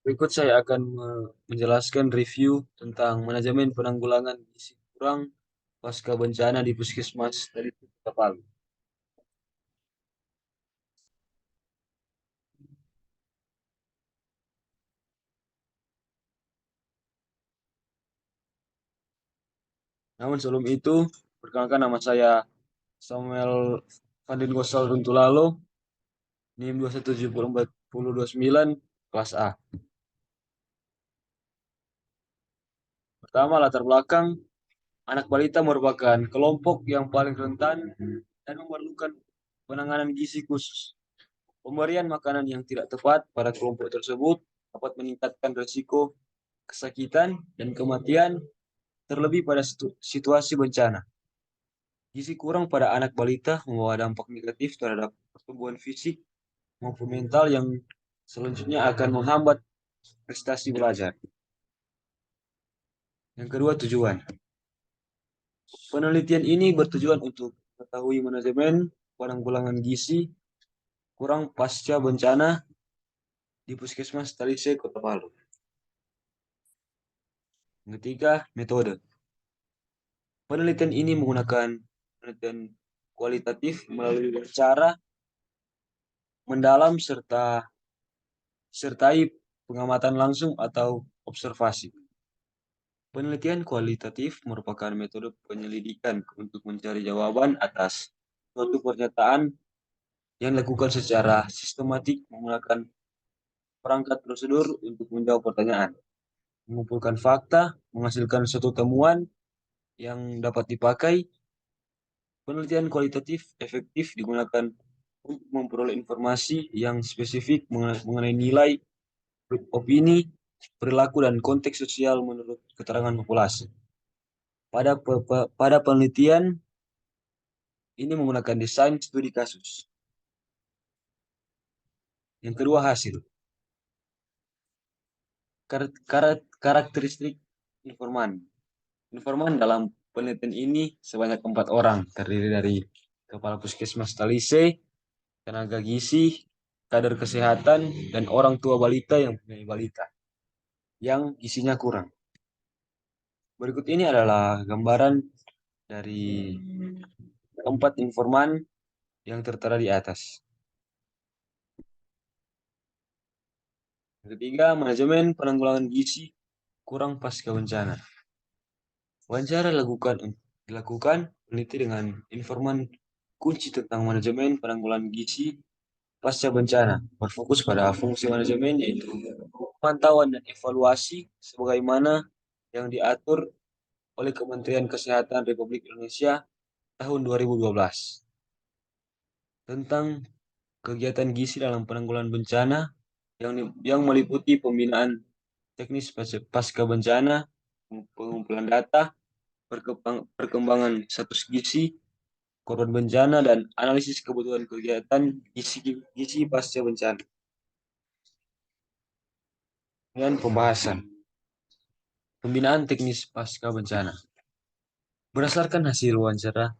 Berikut saya akan menjelaskan review tentang manajemen penanggulangan gizi kurang pasca bencana di Puskesmas dari Kota Palu. Namun sebelum itu, perkenalkan nama saya Samuel Fandin Gosal Runtulalo, NIM 2174029, kelas A. Pertama, latar belakang. Anak balita merupakan kelompok yang paling rentan dan memerlukan penanganan gizi khusus. Pemberian makanan yang tidak tepat pada kelompok tersebut dapat meningkatkan risiko kesakitan dan kematian, terlebih pada situasi bencana. Gizi kurang pada anak balita membawa dampak negatif terhadap pertumbuhan fisik maupun mental yang selanjutnya akan menghambat prestasi belajar. Yang kedua, tujuan. Penelitian ini bertujuan untuk mengetahui manajemen penanggulangan gizi kurang pasca bencana di Puskesmas Talise, Kota Palu. Yang ketiga, metode. Penelitian ini menggunakan penelitian kualitatif melalui cara mendalam sertai pengamatan langsung atau observasi. Penelitian kualitatif merupakan metode penyelidikan untuk mencari jawaban atas suatu pernyataan yang dilakukan secara sistematik menggunakan perangkat prosedur untuk menjawab pertanyaan, mengumpulkan fakta, menghasilkan suatu temuan yang dapat dipakai. Penelitian kualitatif efektif digunakan untuk memperoleh informasi yang spesifik mengenai nilai, opini, perilaku, dan konteks sosial menurut keterangan populasi. Pada penelitian ini menggunakan desain studi kasus. Yang kedua, hasil. Karakteristik informan. Informan dalam penelitian ini sebanyak 4 orang, terdiri dari Kepala Puskesmas Talise, tenaga gizi, kader kesehatan, dan orang tua balita yang punya balita yang gizinya kurang. Berikut ini adalah gambaran dari keempat informan yang tertera di atas. Yang ketiga, manajemen penanggulangan gizi kurang pasca bencana. Wawancara dilakukan peneliti dengan informan kunci tentang manajemen penanggulangan gizi pasca bencana, berfokus pada fungsi manajemen yaitu pemantauan dan evaluasi sebagaimana yang diatur oleh Kementerian Kesehatan Republik Indonesia tahun 2012 tentang kegiatan gizi dalam penanggulangan bencana yang meliputi pembinaan teknis pasca bencana, pengumpulan data, perkembangan status gizi, korban bencana, dan analisis kebutuhan kegiatan gizi pasca bencana. Dengan pembahasan pembinaan teknis pasca bencana. Berdasarkan hasil wawancara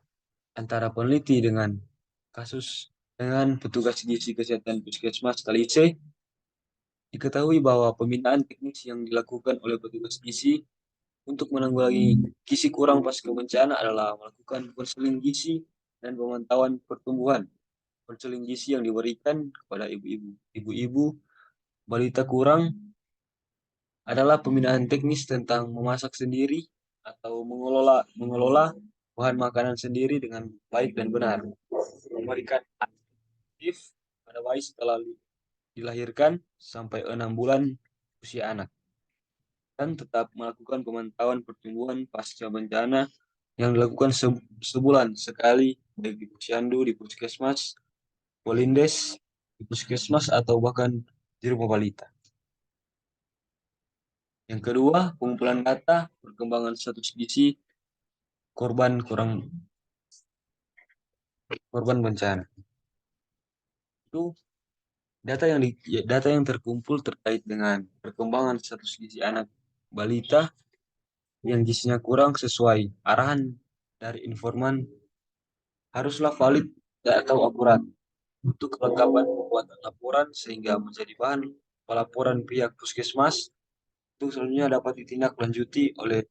antara peneliti dengan petugas gizi kesehatan Puskesmas Talise, diketahui bahwa pembinaan teknis yang dilakukan oleh petugas gizi untuk menanggulangi gizi kurang pasca bencana adalah melakukan konseling gizi dan pemantauan pertumbuhan. Konseling gizi yang diberikan kepada ibu-ibu balita kurang adalah pembinaan teknis tentang memasak sendiri atau mengelola bahan makanan sendiri dengan baik dan benar, memberikan aktif pada bayi setelah dilahirkan sampai 6 bulan usia anak, dan tetap melakukan pemantauan pertumbuhan pasca bencana yang dilakukan sebulan sekali baik di Posyandu, di Puskesmas, Polindes, di Puskesmas, atau bahkan di rumah balita. Yang kedua, pengumpulan data perkembangan status gizi korban bencana. Itu data yang terkumpul terkait dengan perkembangan status gizi anak balita yang gizinya kurang sesuai arahan dari informan haruslah valid atau akurat untuk kelengkapan pembuatan laporan sehingga menjadi bahan pelaporan pihak puskesmas itu selanjutnya dapat ditindaklanjuti oleh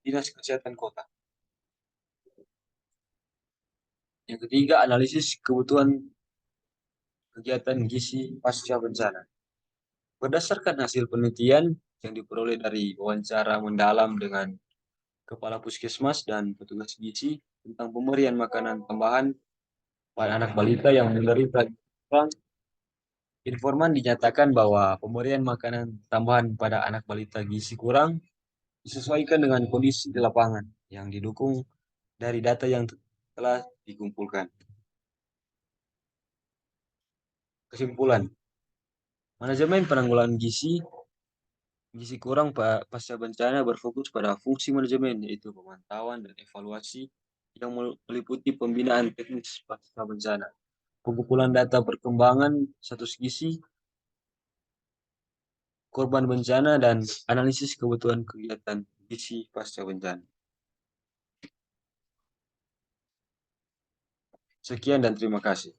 Dinas Kesehatan Kota. Yang ketiga, analisis kebutuhan kegiatan gizi pasca bencana. Berdasarkan hasil penelitian yang diperoleh dari wawancara mendalam dengan kepala puskesmas dan petugas gizi tentang pemberian makanan tambahan pada anak balita yang menderita kurang, informan dinyatakan bahwa pemberian makanan tambahan pada anak balita gizi kurang disesuaikan dengan kondisi di lapangan yang didukung dari data yang telah dikumpulkan. Kesimpulan, manajemen penanggulangan gizi kurang pasca bencana berfokus pada fungsi manajemen, yaitu pemantauan dan evaluasi yang meliputi pembinaan teknis pasca bencana, pengumpulan data perkembangan status gizi korban bencana, dan analisis kebutuhan kegiatan gizi pasca bencana. Sekian dan terima kasih.